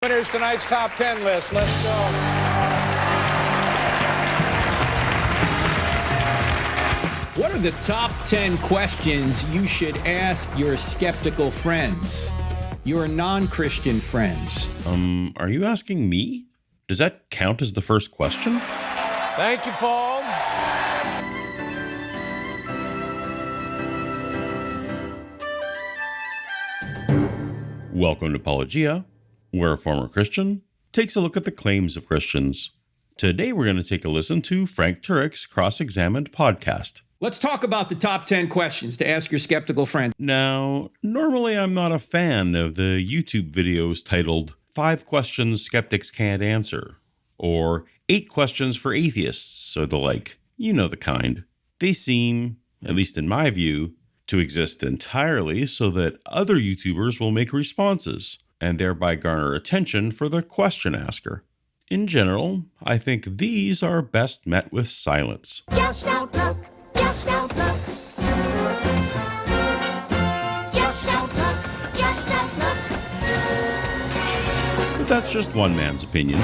Here's tonight's top 10 list. Let's go. What are the top 10 questions you should ask your skeptical friends, your non-Christian friends? Are you asking me? Does that count as the first question? Thank you, Paul. Welcome to Apologia, where a former Christian takes a look at the claims of Christians. Today we're going to take a listen to Frank Turek's Cross-Examined podcast. Let's talk about the top 10 questions to ask your skeptical friends. Now, normally I'm not a fan of the YouTube videos titled 5 Questions Skeptics Can't Answer, or 8 Questions for Atheists, or the like. You know the kind. They seem, at least in my view, to exist entirely so that other YouTubers will make responses, and thereby garner attention for the question asker. In general, I think these are best met with silence. Just don't look. Just don't look. Just don't look. Just don't look. But that's just one man's opinion.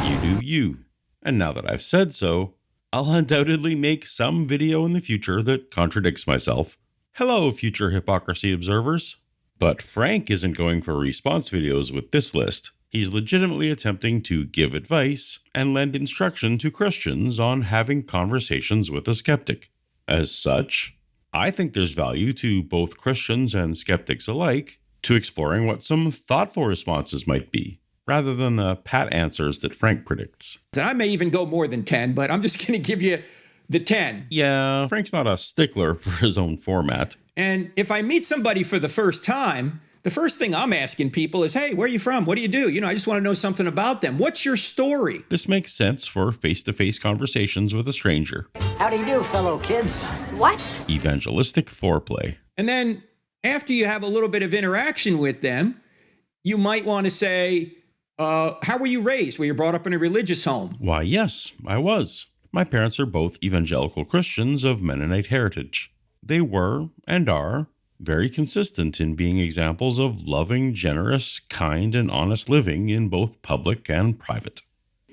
You do you. And now that I've said so, I'll undoubtedly make some video in the future that contradicts myself. Hello, future hypocrisy observers. But Frank isn't going for response videos with this list. He's legitimately attempting to give advice and lend instruction to Christians on having conversations with a skeptic. As such, I think there's value to both Christians and skeptics alike to exploring what some thoughtful responses might be, rather than the pat answers that Frank predicts. And I may even go more than 10, but I'm just going to give you the 10. Yeah, Frank's not a stickler for his own format. And if I meet somebody for the first time, the first thing I'm asking people is, hey, where are you from? What do you do? I just want to know something about them. What's your story? This makes sense for face-to-face conversations with a stranger. How do you do, fellow kids? What? Evangelistic foreplay. And then after you have a little bit of interaction with them, you might want to say, how were you raised? Were you brought up in a religious home? Why, yes, I was. My parents are both evangelical Christians of Mennonite heritage. They were, and are, very consistent in being examples of loving, generous, kind, and honest living in both public and private.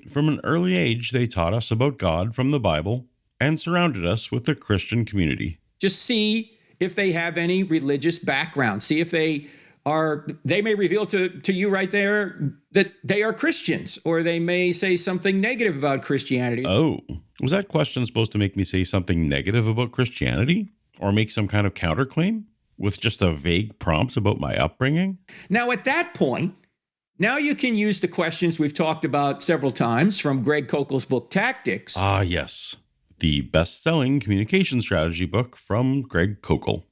From an early age, they taught us about God from the Bible and surrounded us with a Christian community. Just see if they have any religious background. See if they may reveal to you right there that they are Christians, or they may say something negative about Christianity. Oh, was that question supposed to make me say something negative about Christianity? Or make some kind of counterclaim? With just a vague prompt about my upbringing? Now, at that point, now you can use the questions we've talked about several times from Greg Koukl's book, Tactics. Ah, yes. The best-selling communication strategy book from Greg Koukl.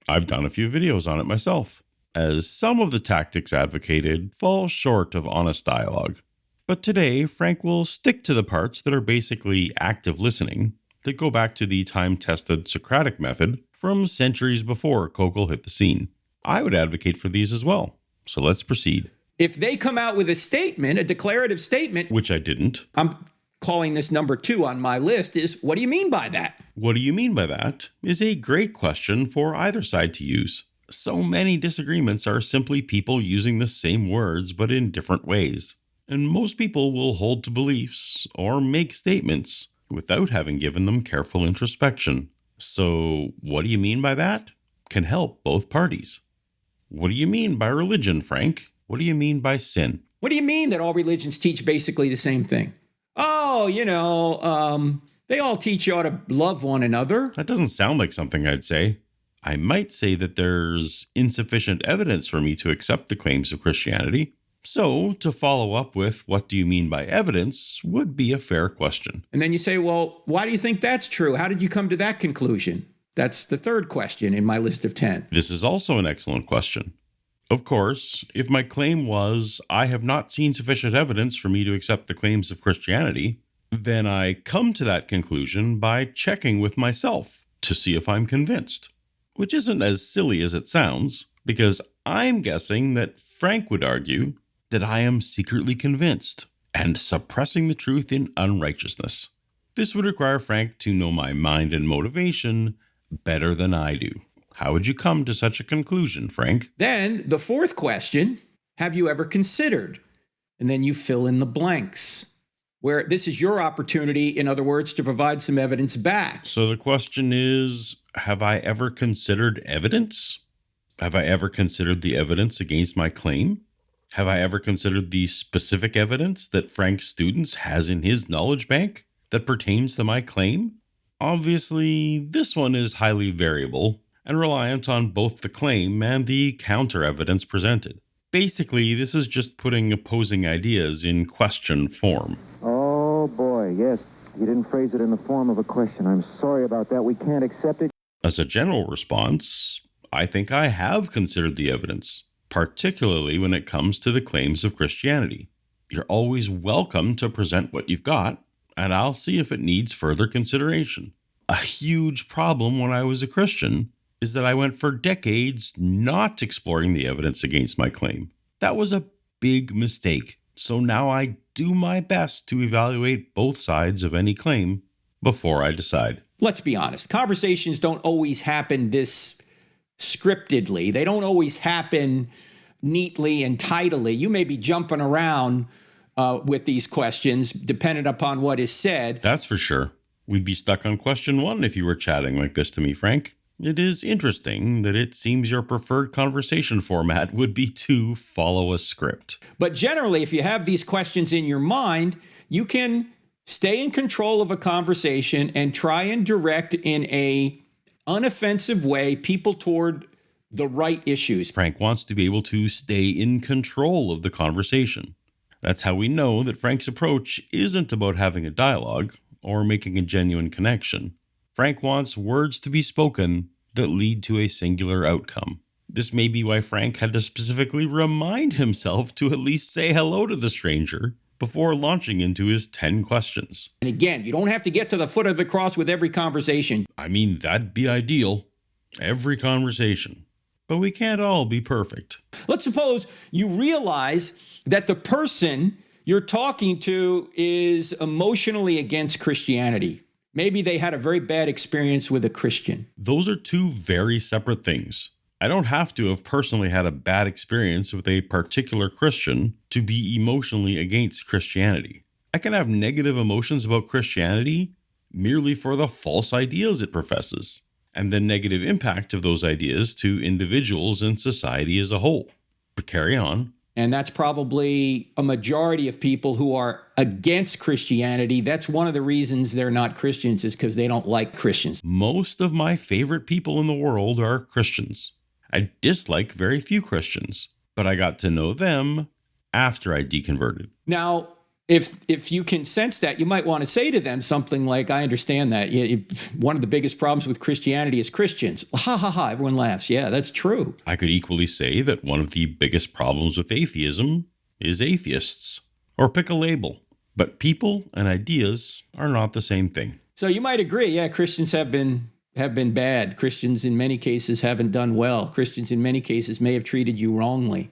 I've done a few videos on it myself, as some of the tactics advocated fall short of honest dialogue. But today, Frank will stick to the parts that are basically active listening, that go back to the time-tested Socratic method from centuries before Koukl hit the scene. I would advocate for these as well, so let's proceed. If they come out with a statement, a declarative statement, Which I didn't. I'm calling this number 2 on my list, is what do you mean by that? What do you mean by that is a great question for either side to use. So many disagreements are simply people using the same words but in different ways. And most people will hold to beliefs or make statements without having given them careful introspection. So, what do you mean by that? Can help both parties. What do you mean by religion, Frank? What do you mean by sin? What do you mean that all religions teach basically the same thing? Oh, they all teach you how to love one another. That doesn't sound like something I'd say. I might say that there's insufficient evidence for me to accept the claims of Christianity. So, to follow up with what do you mean by evidence would be a fair question. And then you say, well, why do you think that's true? How did you come to that conclusion? That's the third question in my list of 10. This is also an excellent question. Of course, if my claim was, I have not seen sufficient evidence for me to accept the claims of Christianity, then I come to that conclusion by checking with myself to see if I'm convinced. Which isn't as silly as it sounds, because I'm guessing that Frank would argue that I am secretly convinced and suppressing the truth in unrighteousness. This would require Frank to know my mind and motivation better than I do. How would you come to such a conclusion, Frank? Then the fourth question, have you ever considered? and then you fill in the blanks, where this is your opportunity, in other words, to provide some evidence back. So the question is, have I ever considered evidence? Have I ever considered the evidence against my claim? Have I ever considered the specific evidence that Frank's students has in his knowledge bank that pertains to my claim? Obviously, this one is highly variable and reliant on both the claim and the counter evidence presented. Basically, this is just putting opposing ideas in question form. Oh, boy, yes. You didn't phrase it in the form of a question. I'm sorry about that. We can't accept it. As a general response, I think I have considered the evidence, particularly when it comes to the claims of Christianity. You're always welcome to present what you've got, and I'll see if it needs further consideration. A huge problem when I was a Christian is that I went for decades not exploring the evidence against my claim. That was a big mistake. So now I do my best to evaluate both sides of any claim before I decide. Let's be honest. Conversations don't always happen this scriptedly. They don't always happen neatly and tidily. You may be jumping around with these questions dependent upon what is said. That's for sure. We'd be stuck on question 1 if you were chatting like this to me, Frank. It is interesting that it seems your preferred conversation format would be to follow a script. But generally, if you have these questions in your mind, you can stay in control of a conversation and try and direct in a unoffensive way people toward the right issues. Frank wants to be able to stay in control of the conversation. That's how we know that Frank's approach isn't about having a dialogue or making a genuine connection. Frank wants words to be spoken that lead to a singular outcome. This may be why Frank had to specifically remind himself to at least say hello to the stranger before launching into his 10 questions. And again, you don't have to get to the foot of the cross with every conversation. I mean, that'd be ideal. Every conversation. But we can't all be perfect. Let's suppose you realize that the person you're talking to is emotionally against Christianity. Maybe they had a very bad experience with a Christian. Those are two very separate things. I don't have to have personally had a bad experience with a particular Christian to be emotionally against Christianity. I can have negative emotions about Christianity merely for the false ideas it professes, and the negative impact of those ideas to individuals and society as a whole. But carry on. And that's probably a majority of people who are against Christianity. That's one of the reasons they're not Christians, is because they don't like Christians. Most of my favorite people in the world are Christians. I dislike very few Christians, but I got to know them after I deconverted. Now, if you can sense that, you might want to say to them something like, I understand that. One of the biggest problems with Christianity is Christians. Ha, ha, ha. Everyone laughs. Yeah, that's true. I could equally say that one of the biggest problems with atheism is atheists, or pick a label. But people and ideas are not the same thing. So you might agree, yeah, Christians have been bad. Christians in many cases haven't done well. Christians in many cases may have treated you wrongly.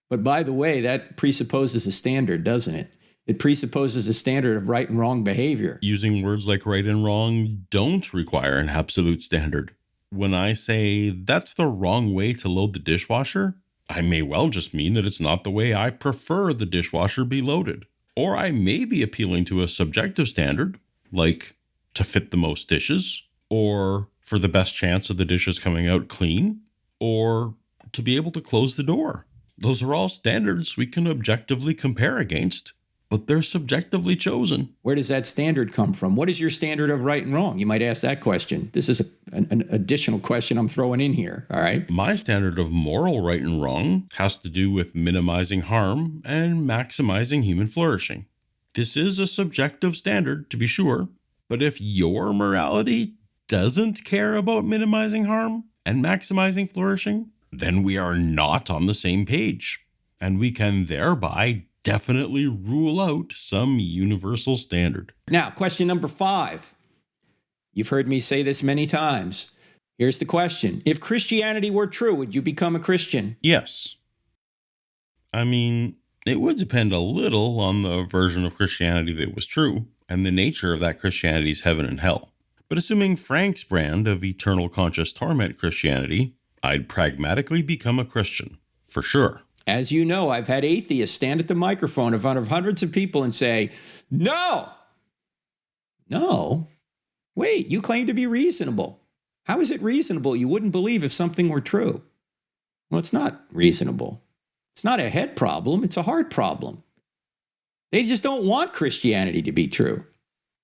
But by the way, that presupposes a standard, doesn't it? It presupposes a standard of right and wrong behavior. Using words like right and wrong don't require an absolute standard. When I say that's the wrong way to load the dishwasher, I may well just mean that it's not the way I prefer the dishwasher be loaded. Or I may be appealing to a subjective standard, like to fit the most dishes, or for the best chance of the dishes coming out clean, or to be able to close the door. Those are all standards we can objectively compare against, but they're subjectively chosen. Where does that standard come from? What is your standard of right and wrong? You might ask that question. This is an additional question I'm throwing in here, all right? My standard of moral right and wrong has to do with minimizing harm and maximizing human flourishing. This is a subjective standard, to be sure, but if your morality doesn't care about minimizing harm and maximizing flourishing, then we are not on the same page, and we can thereby definitely rule out some universal standard. Now, question number 5. You've heard me say this many times. Here's the question. If Christianity were true, would you become a Christian? Yes. I mean, it would depend a little on the version of Christianity that was true and the nature of that Christianity's heaven and hell. But assuming Frank's brand of eternal conscious torment Christianity, I'd pragmatically become a Christian, for sure. As you know, I've had atheists stand at the microphone in front of hundreds of people and say, no. Wait, you claim to be reasonable. How is it reasonable? You wouldn't believe if something were true. Well, it's not reasonable. It's not a head problem. It's a heart problem. They just don't want Christianity to be true.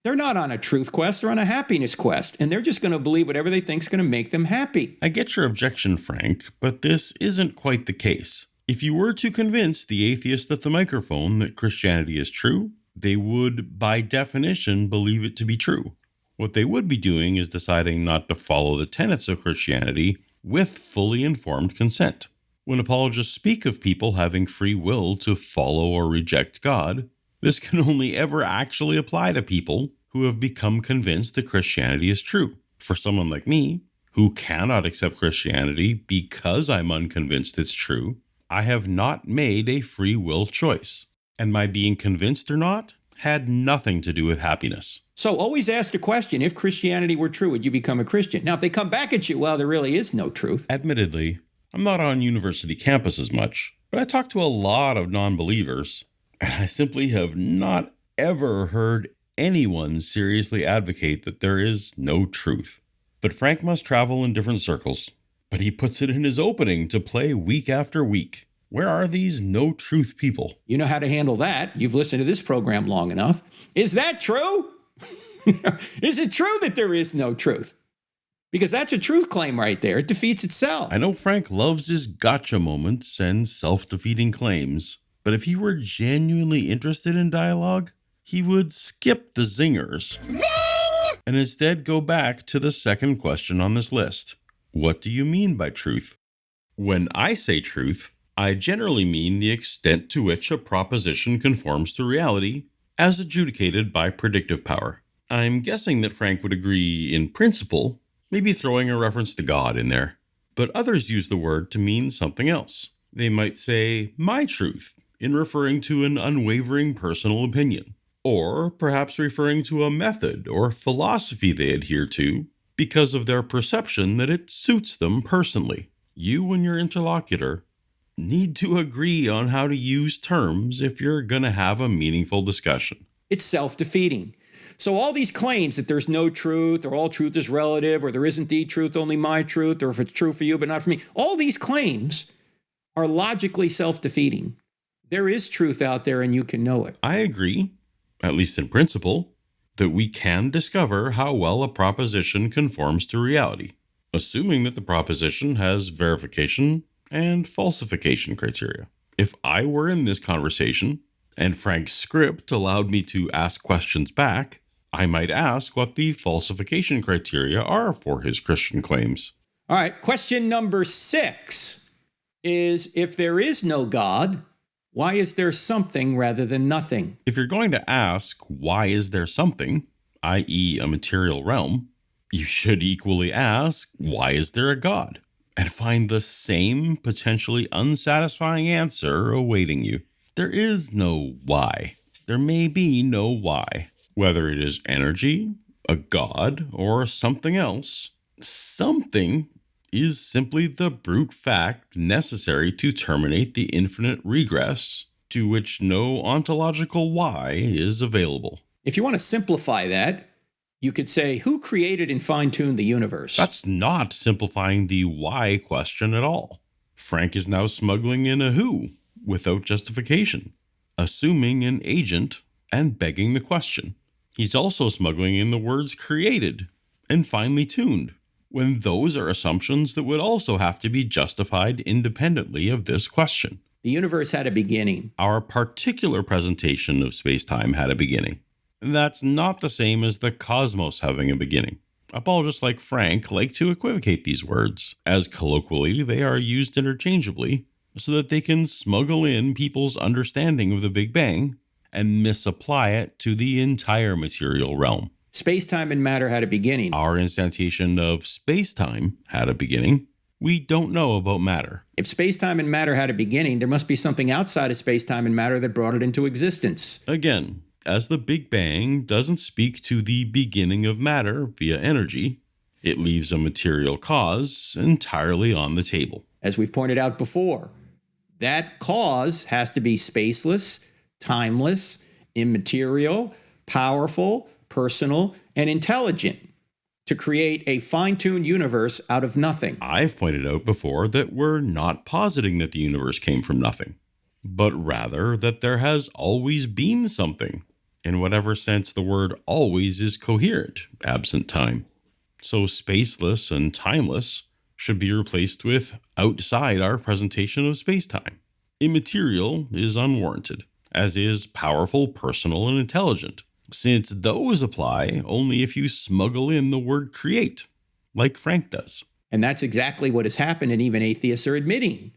They're not on a truth quest. They're on a happiness quest. And they're just going to believe whatever they think is going to make them happy. I get your objection, Frank, but this isn't quite the case. If you were to convince the atheist at the microphone that Christianity is true, they would, by definition, believe it to be true. What they would be doing is deciding not to follow the tenets of Christianity with fully informed consent. When apologists speak of people having free will to follow or reject God, this can only ever actually apply to people who have become convinced that Christianity is true. For someone like me, who cannot accept Christianity because I'm unconvinced it's true, I have not made a free will choice. And my being convinced or not had nothing to do with happiness. So always ask the question, if Christianity were true, would you become a Christian? Now, if they come back at you, well, there really is no truth. Admittedly, I'm not on university campuses much, but I talk to a lot of non-believers. I simply have not ever heard anyone seriously advocate that there is no truth. But Frank must travel in different circles. But he puts it in his opening to play week after week. Where are these no truth people? You know how to handle that. You've listened to this program long enough. Is that true? Is it true that there is no truth? Because that's a truth claim right there. It defeats itself. I know Frank loves his gotcha moments and self-defeating claims. But if he were genuinely interested in dialogue, he would skip the zingers. Zing! And instead go back to the second question on this list. What do you mean by truth? When I say truth, I generally mean the extent to which a proposition conforms to reality as adjudicated by predictive power. I'm guessing that Frank would agree in principle, maybe throwing a reference to God in there. But others use the word to mean something else. They might say, my truth, in referring to an unwavering personal opinion, or perhaps referring to a method or philosophy they adhere to because of their perception that it suits them personally. You and your interlocutor need to agree on how to use terms if you're going to have a meaningful discussion. It's self-defeating. So all these claims that there's no truth, or all truth is relative, or there isn't the truth, only my truth, or if it's true for you but not for me, all these claims are logically self-defeating. There is truth out there and you can know it. I agree, at least in principle, that we can discover how well a proposition conforms to reality, assuming that the proposition has verification and falsification criteria. If I were in this conversation and Frank's script allowed me to ask questions back, I might ask what the falsification criteria are for his Christian claims. All right, question number 6 is, if there is no God, why is there something rather than nothing? If you're going to ask, why is there something, i.e. a material realm, you should equally ask, why is there a God? And find the same potentially unsatisfying answer awaiting you. There is no why. There may be no why. Whether it is energy, a God, or something else, something is simply the brute fact necessary to terminate the infinite regress to which no ontological why is available. If you want to simplify that, you could say, who created and fine-tuned the universe? That's not simplifying the why question at all. Frank is now smuggling in a who without justification, assuming an agent and begging the question. He's also smuggling in the words created and finely tuned, when those are assumptions that would also have to be justified independently of this question. The universe had a beginning. Our particular presentation of space-time had a beginning. That's not the same as the cosmos having a beginning. Apologists like Frank like to equivocate these words, as colloquially they are used interchangeably, so that they can smuggle in people's understanding of the Big Bang and misapply it to the entire material realm. Space-time and matter had a beginning. Our instantiation of space-time had a beginning. We don't know about matter. If space-time and matter had a beginning, there must be something outside of space-time and matter that brought it into existence. Again, as the Big Bang doesn't speak to the beginning of matter via energy, it leaves a material cause entirely on the table. As we've pointed out before, That cause has to be spaceless, timeless, immaterial, powerful, personal, and intelligent to create a fine-tuned universe out of nothing. I've pointed out before that we're not positing that the universe came from nothing, but rather that there has always been something, in whatever sense the word always is coherent, absent time. So spaceless and timeless should be replaced with outside our presentation of space-time. Immaterial is unwarranted, as is powerful, personal, and intelligent, since those apply only if you smuggle in the word create, like Frank does. And that's exactly what has happened, and even atheists are admitting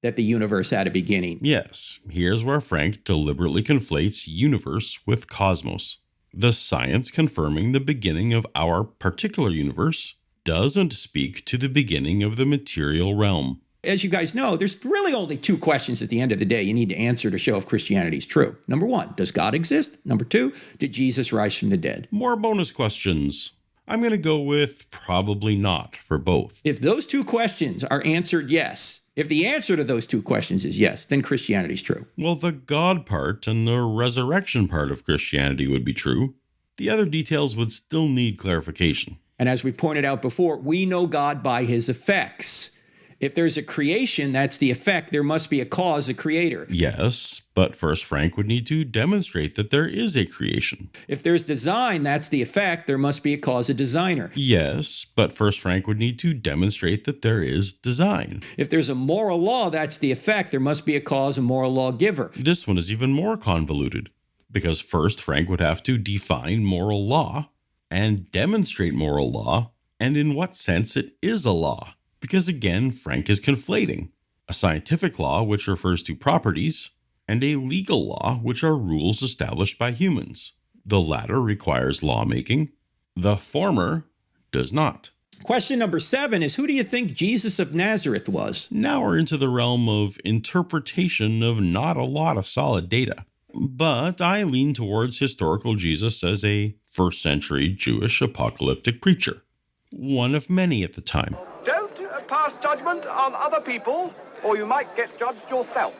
that the universe had a beginning. Yes, here's where Frank deliberately conflates universe with cosmos. The science confirming the beginning of our particular universe doesn't speak to the beginning of the material realm. As you guys know, there's really only two questions at the end of the day you need to answer to show if Christianity is true. Number one, does God exist? Number two, did Jesus rise from the dead? More bonus questions. I'm going to go with probably not for both. If those two questions are answered yes, if the answer to those two questions is yes, then Christianity is true. Well, the God part and the resurrection part of Christianity would be true. The other details would still need clarification. And as we pointed out before, we know God by his effects. If there's a creation, that's the effect. There must be a cause, a creator. Yes, but first Frank would need to demonstrate that there is a creation. If there's design, that's the effect. There must be a cause, a designer. Yes, but first Frank would need to demonstrate that there is design. If there's a moral law, that's the effect. There must be a cause, a moral lawgiver. This one is even more convoluted, because first Frank would have to define moral law and demonstrate moral law and in what sense it is a law. Because again, Frank is conflating a scientific law, which refers to properties, and a legal law, which are rules established by humans. The latter requires lawmaking. The former does not. Question number 7 is, who do you think Jesus of Nazareth was? Now we're into the realm of interpretation of not a lot of solid data. But I lean towards historical Jesus as a first century Jewish apocalyptic preacher. One of many at the time. Don't pass judgment on other people, or you might get judged yourself.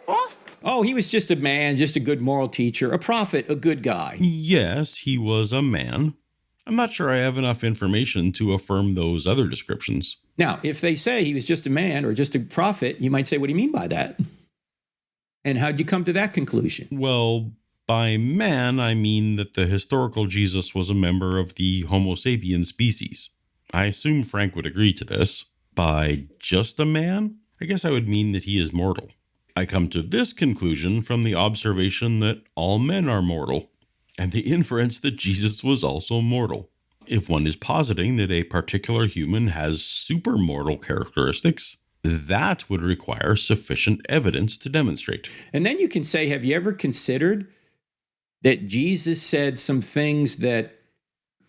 What? Oh, he was just a man, just a good moral teacher, a prophet, a good guy. Yes, he was a man. I'm not sure I have enough information to affirm those other descriptions. Now, if they say he was just a man or just a prophet, you might say, what do you mean by that? And how'd you come to that conclusion? Well, by man, I mean that the historical Jesus was a member of the Homo sapiens species. I assume Frank would agree to this. By just a man, I guess I would mean that he is mortal. I come to this conclusion from the observation that all men are mortal, and the inference that Jesus was also mortal. If one is positing that a particular human has supermortal characteristics, that would require sufficient evidence to demonstrate. And then you can say, have you ever considered that Jesus said some things that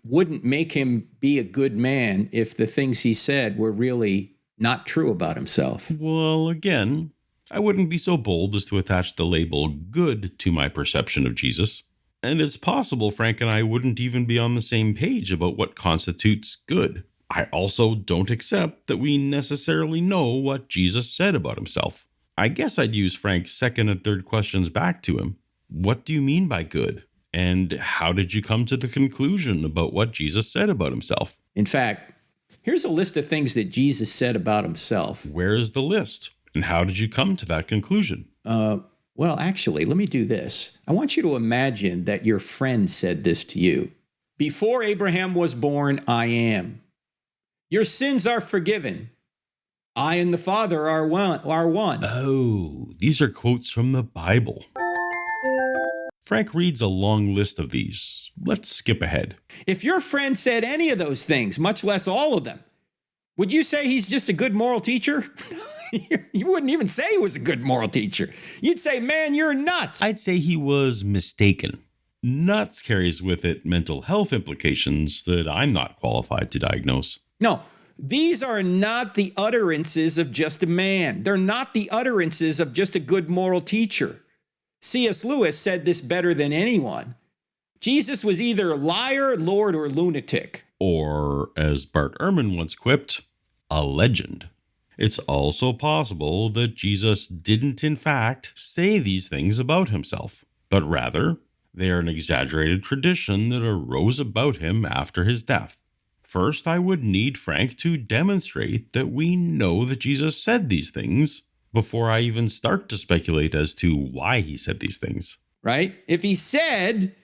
wouldn't make him be a good man if the things he said were really not true about himself? Well, again, I wouldn't be so bold as to attach the label good to my perception of Jesus. And it's possible Frank and I wouldn't even be on the same page about what constitutes good. I also don't accept that we necessarily know what Jesus said about himself. I guess I'd use Frank's second and third questions back to him. What do you mean by good? And how did you come to the conclusion about what Jesus said about himself? In fact, here's a list of things that Jesus said about himself. Where is the list? And how did you come to that conclusion? Well, actually, let me do this. I want you to imagine that your friend said this to you. Before Abraham was born, I am. Your sins are forgiven. I and the Father are one. Oh, these are quotes from the Bible. Frank reads a long list of these. Let's skip ahead. If your friend said any of those things, much less all of them, would you say he's just a good moral teacher? You wouldn't even say he was a good moral teacher. You'd say, man, you're nuts. I'd say he was mistaken. Nuts carries with it mental health implications that I'm not qualified to diagnose. No, these are not the utterances of just a man. They're not the utterances of just a good moral teacher. C.S. Lewis said this better than anyone. Jesus was either liar, lord, or lunatic. Or, as Bart Ehrman once quipped, a legend. It's also possible that Jesus didn't in fact say these things about himself, but rather they are an exaggerated tradition that arose about him after his death. First, I would need Frank to demonstrate that we know that Jesus said these things before I even start to speculate as to why he said these things. Right? If he said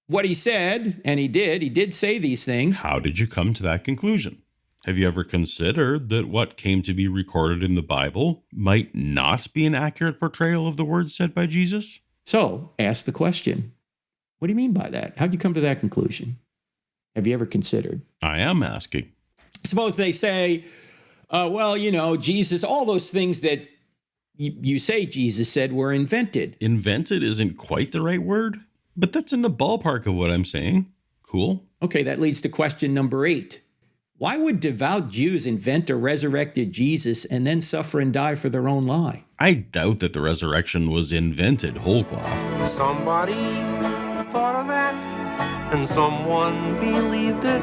what he said, and he did say these things. How did you come to that conclusion? Have you ever considered that what came to be recorded in the Bible might not be an accurate portrayal of the words said by Jesus? So, ask the question, what do you mean by that? How'd you come to that conclusion? Have you ever considered? I am asking. Suppose they say, Jesus, all those things that you say Jesus said were invented. Invented isn't quite the right word, but that's in the ballpark of what I'm saying. Cool. Okay, that leads to question number 8. Why would devout Jews invent a resurrected Jesus and then suffer and die for their own lie? I doubt that the resurrection was invented whole cloth. Somebody thought of that, and someone believed it.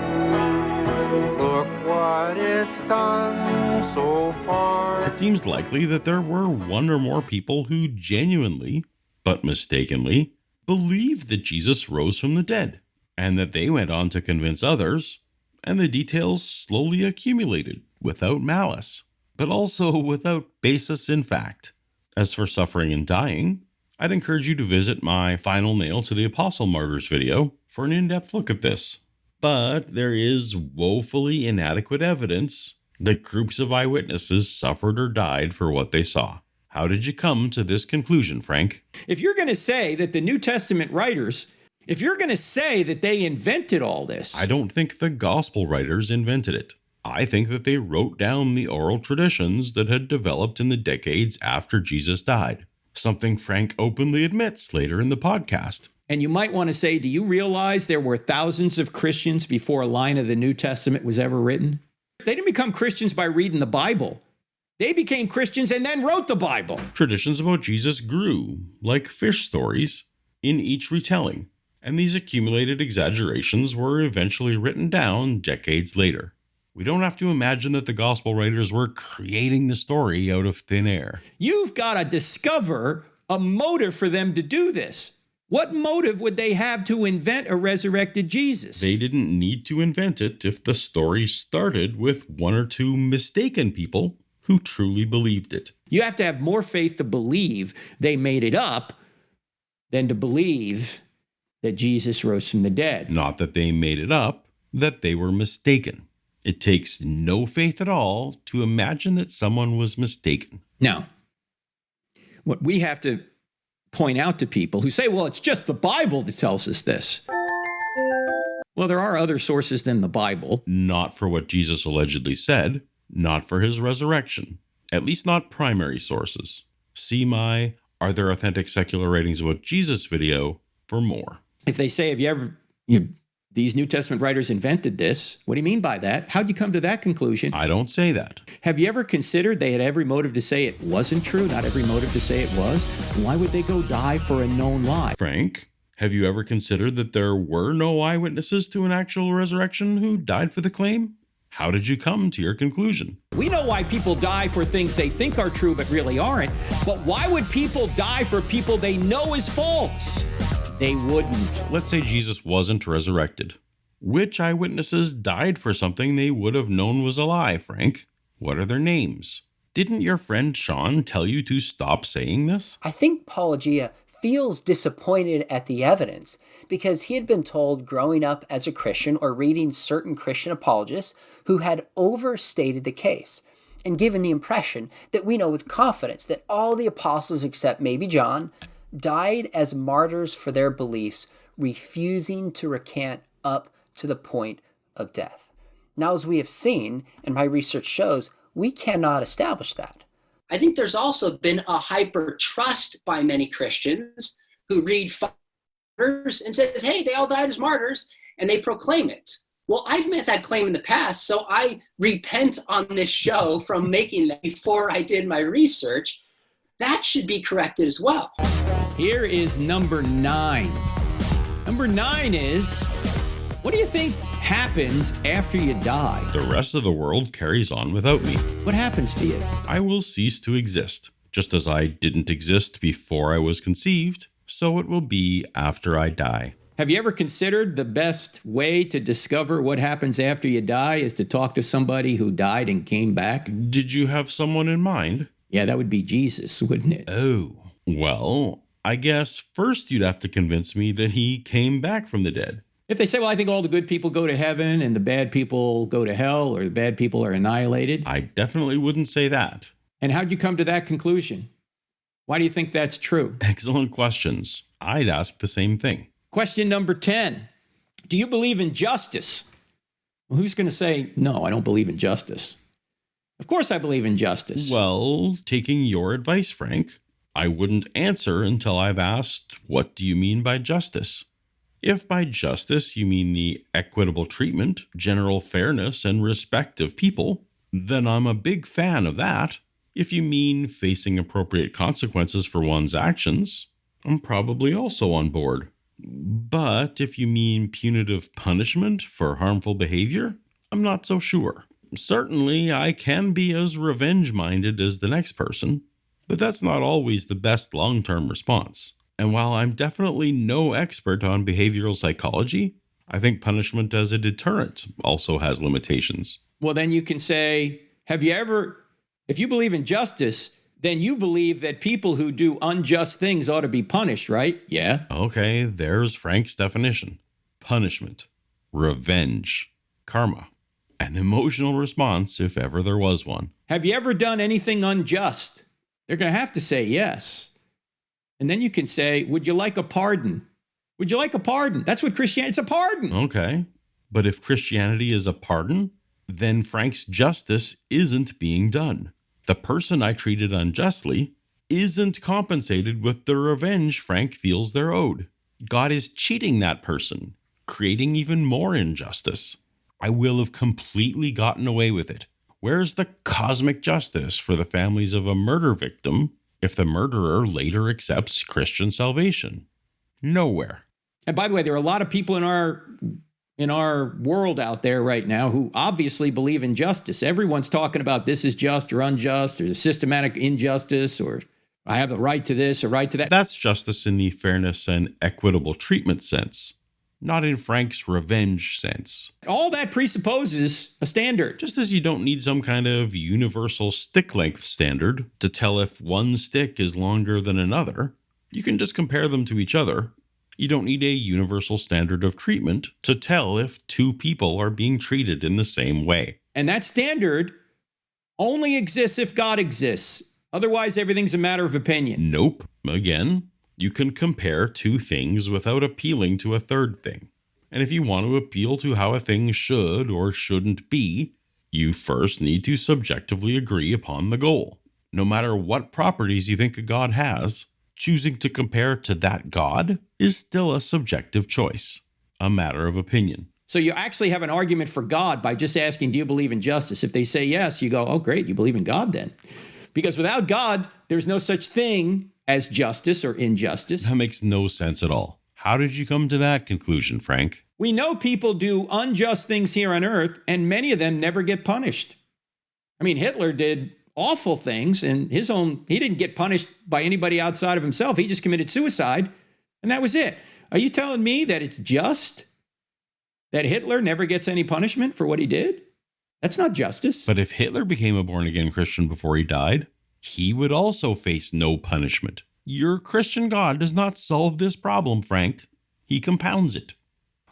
Look what it's done so far. It seems likely that there were one or more people who genuinely, but mistakenly, believed that Jesus rose from the dead, and that they went on to convince others, and the details slowly accumulated without malice, but also without basis in fact. As for suffering and dying, I'd encourage you to visit my Final Nail to the Apostle Martyrs video for an in-depth look at this. But there is woefully inadequate evidence that groups of eyewitnesses suffered or died for what they saw. How did you come to this conclusion, Frank? If you're going to say that the New Testament writers, if you're going to say that they invented all this. I don't think the gospel writers invented it. I think that they wrote down the oral traditions that had developed in the decades after Jesus died. Something Frank openly admits later in the podcast. And you might want to say, do you realize there were thousands of Christians before a line of the New Testament was ever written? They didn't become Christians by reading the Bible. They became Christians and then wrote the Bible. Traditions about Jesus grew, like fish stories, in each retelling, and these accumulated exaggerations were eventually written down decades later. We don't have to imagine that the gospel writers were creating the story out of thin air. You've got to discover a motive for them to do this. What motive would they have to invent a resurrected Jesus? They didn't need to invent it if the story started with one or two mistaken people who truly believed it. You have to have more faith to believe they made it up than to believe that Jesus rose from the dead. Not that they made it up, that they were mistaken. It takes no faith at all to imagine that someone was mistaken. Now, what we have to point out to people who say, well, it's just the Bible that tells us this. Well, there are other sources than the Bible. Not for what Jesus allegedly said, not for his resurrection, at least not primary sources. See my Are There Authentic Secular Writings About Jesus video for more. If they say, these New Testament writers invented this, what do you mean by that? How'd you come to that conclusion? I don't say that. Have you ever considered they had every motive to say it wasn't true, not every motive to say it was? Why would they go die for a known lie? Frank, have you ever considered that there were no eyewitnesses to an actual resurrection who died for the claim? How did you come to your conclusion? We know why people die for things they think are true but really aren't, but why would people die for people they know is false? They wouldn't. Let's say Jesus wasn't resurrected. Which eyewitnesses died for something they would have known was a lie, Frank? What are their names? Didn't your friend Sean tell you to stop saying this? I think Paulogia feels disappointed at the evidence because he had been told growing up as a Christian or reading certain Christian apologists who had overstated the case and given the impression that we know with confidence that all the apostles except maybe John died as martyrs for their beliefs, refusing to recant up to the point of death. Now, as we have seen, and my research shows, we cannot establish that. I think there's also been a hyper trust by many Christians who read martyrs and says, hey, they all died as martyrs, and they proclaim it. Well, I've made that claim in the past, so I repent on this show from making that before I did my research. That should be corrected as well. Here is number 9. Number 9 is, What do you think happens after you die? The rest of the world carries on without me. What happens to you? I will cease to exist. Just as I didn't exist before I was conceived, so it will be after I die. Have you ever considered the best way to discover what happens after you die is to talk to somebody who died and came back? Did you have someone in mind? Yeah, that would be Jesus, wouldn't it? Oh, well, I guess first you'd have to convince me that he came back from the dead. If they say, well, I think all the good people go to heaven and the bad people go to hell, or the bad people are annihilated. I definitely wouldn't say that. And how'd you come to that conclusion? Why do you think that's true? Excellent questions. I'd ask the same thing. Question number 10. Do you believe in justice? Well, who's going to say, no, I don't believe in justice? Of course I believe in justice. Well, taking your advice, Frank, I wouldn't answer until I've asked, what do you mean by justice? If by justice you mean the equitable treatment, general fairness, and respect of people, then I'm a big fan of that. If you mean facing appropriate consequences for one's actions, I'm probably also on board. But if you mean punitive punishment for harmful behavior, I'm not so sure. Certainly, I can be as revenge-minded as the next person, but that's not always the best long-term response. And while I'm definitely no expert on behavioral psychology, I think punishment as a deterrent also has limitations. Well, then you can say, if you believe in justice, then you believe that people who do unjust things ought to be punished, right? Yeah. Okay, there's Frank's definition. Punishment, revenge, karma, an emotional response if ever there was one. Have you ever done anything unjust? They're going to have to say yes. And then you can say, would you like a pardon? Would you like a pardon? That's what Christianity, it's a pardon. Okay, but if Christianity is a pardon, then Frank's justice isn't being done. The person I treated unjustly isn't compensated with the revenge Frank feels they're owed. God is cheating that person, creating even more injustice. I will have completely gotten away with it. Where's the cosmic justice for the families of a murder victim if the murderer later accepts Christian salvation? Nowhere. And by the way, there are a lot of people in our world out there right now who obviously believe in justice. Everyone's talking about this is just or unjust, or the systematic injustice, or I have a right to this or right to that. That's justice in the fairness and equitable treatment sense, not in Frank's revenge sense. All that presupposes a standard. Just as you don't need some kind of universal stick length standard to tell if one stick is longer than another, you can just compare them to each other. You don't need a universal standard of treatment to tell if two people are being treated in the same way. And that standard only exists if God exists. Otherwise, everything's a matter of opinion. Nope. Again, you can compare two things without appealing to a third thing. And if you want to appeal to how a thing should or shouldn't be, you first need to subjectively agree upon the goal. No matter what properties you think a God has, choosing to compare to that God is still a subjective choice, a matter of opinion. So you actually have an argument for God by just asking, do you believe in justice? If they say yes, you go, oh, great, you believe in God then. Because without God, there's no such thing as justice or injustice. That makes no sense at all. How did you come to that conclusion, Frank? We know people do unjust things here on earth, and many of them never get punished. I mean, Hitler did awful things, and he didn't get punished by anybody outside of himself. He just committed suicide, and that was it. Are you telling me that it's just that Hitler never gets any punishment for what he did? That's not justice. But if Hitler became a born-again Christian before he died, he would also face no punishment. Your Christian God does not solve this problem, Frank. He compounds it.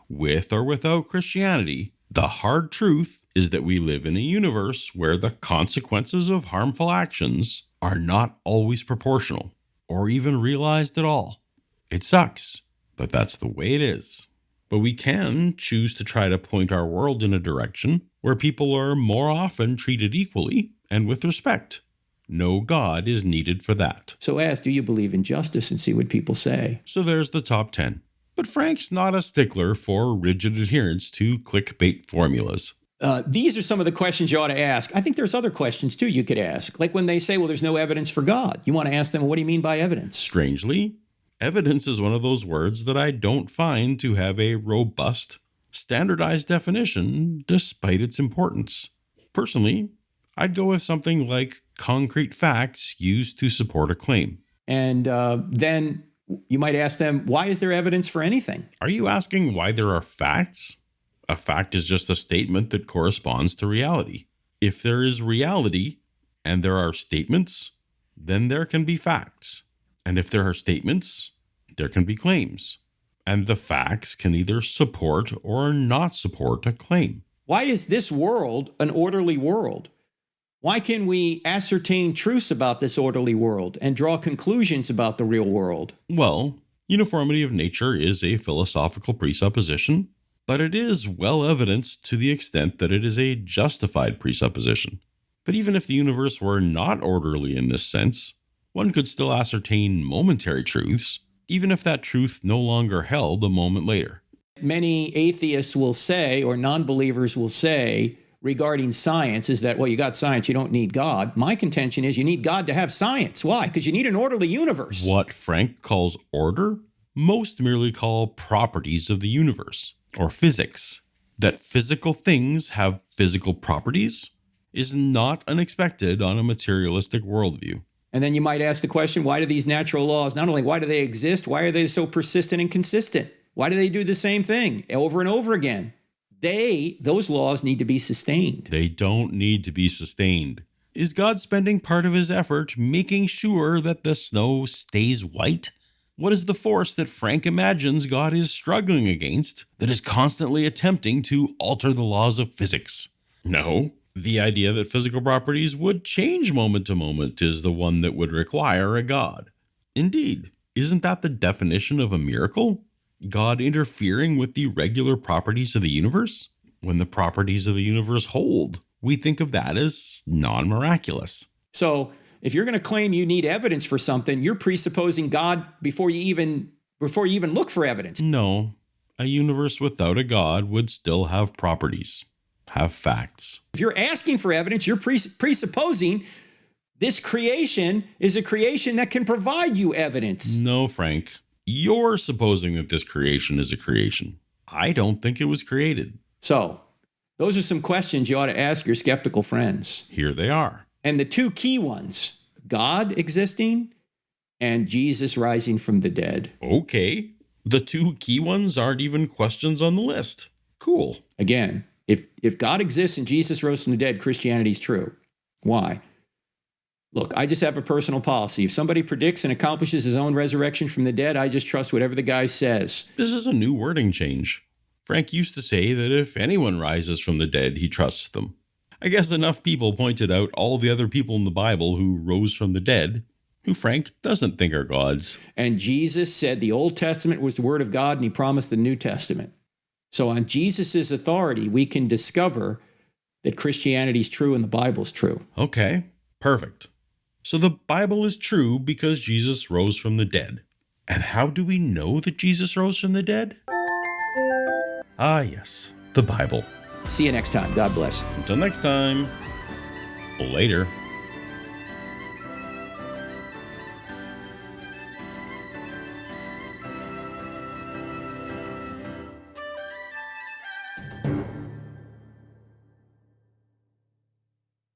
With or without Christianity, the hard truth is that we live in a universe where the consequences of harmful actions are not always proportional or even realized at all. It sucks, but that's the way it is. But we can choose to try to point our world in a direction where people are more often treated equally and with respect. No God is needed for that. So ask, do you believe in justice, and see what people say. So there's the top 10. But Frank's not a stickler for rigid adherence to clickbait formulas. These are some of the questions you ought to ask. I think there's other questions, too, you could ask. Like when they say, well, there's no evidence for God. You want to ask them, what do you mean by evidence? Strangely, evidence is one of those words that I don't find to have a robust, standardized definition despite its importance. Personally, I'd go with something like concrete facts used to support a claim. And then you might ask them, why is there evidence for anything? Are you asking why there are facts? A fact is just a statement that corresponds to reality. If there is reality and there are statements, then there can be facts. And if there are statements, there can be claims. And the facts can either support or not support a claim. Why is this world an orderly world? Why can we ascertain truths about this orderly world and draw conclusions about the real world? Well, uniformity of nature is a philosophical presupposition, but it is well evidenced to the extent that it is a justified presupposition. But even if the universe were not orderly in this sense, one could still ascertain momentary truths, even if that truth no longer held a moment later. Many atheists will say, or non-believers will say, regarding science is that, well, you got science, you don't need God. My contention is you need God to have science. Why? Because you need an orderly universe. What Frank calls order, most merely call properties of the universe, or physics. That physical things have physical properties is not unexpected on a materialistic worldview. And then you might ask the question, why do these natural laws, not only why do they exist, why are they so persistent and consistent? Why do they do the same thing over and over again? Those laws need to be sustained. They don't need to be sustained. Is God spending part of his effort making sure that the snow stays white? What is the force that Frank imagines God is struggling against that is constantly attempting to alter the laws of physics? No. The idea that physical properties would change moment to moment is the one that would require a God. Indeed, isn't that the definition of a miracle? God interfering with the regular properties of the universe? When the properties of the universe hold, we think of that as non-miraculous. So if you're going to claim you need evidence for something, you're presupposing God before you even look for evidence. No, a universe without a God would still have properties, have facts. If you're asking for evidence, you're presupposing this creation is a creation that can provide you evidence. No, Frank. You're supposing that this creation is a creation. I don't think it was created. So, those are some questions you ought to ask your skeptical friends. Here they are. And the two key ones, God existing and Jesus rising from the dead. Okay. The two key ones aren't even questions on the list. Cool. Again, if God exists and Jesus rose from the dead, Christianity's true. Why? Look, I just have a personal policy. If somebody predicts and accomplishes his own resurrection from the dead, I just trust whatever the guy says. This is a new wording change. Frank used to say that if anyone rises from the dead, he trusts them. I guess enough people pointed out all the other people in the Bible who rose from the dead, who Frank doesn't think are gods. And Jesus said the Old Testament was the word of God, and he promised the New Testament. So on Jesus' authority, we can discover that Christianity's true and the Bible's true. Okay, perfect. So the Bible is true because Jesus rose from the dead. And how do we know that Jesus rose from the dead? Ah, yes, the Bible. See you next time. God bless. Until next time, later.